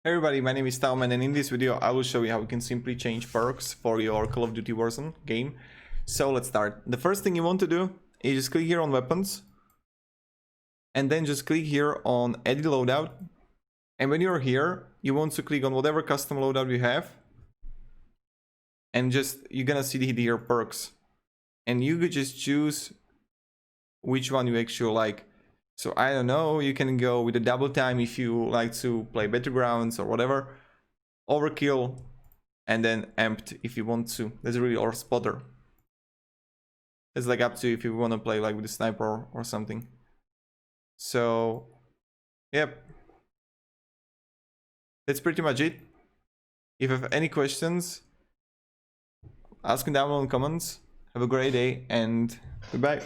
Hey everybody, my name is TaoMan, and in this video I will show you how you can simply change perks for your Call of Duty Warzone game. So let's start. The first thing you want to do is just click here on weapons and then just click here on edit loadout, and when you're here you want to click on whatever custom loadout you have, and just you're gonna see here perks, and you could just choose which one you actually like. So I don't know, you can go with a double time if you like to play battlegrounds or whatever, overkill, and then amped if you want to. That's really, or spotter. It's like up to you if you want to play like with a sniper or something. So yep, that's pretty much it. If you have any questions, ask them down in the comments. Have a great day and goodbye.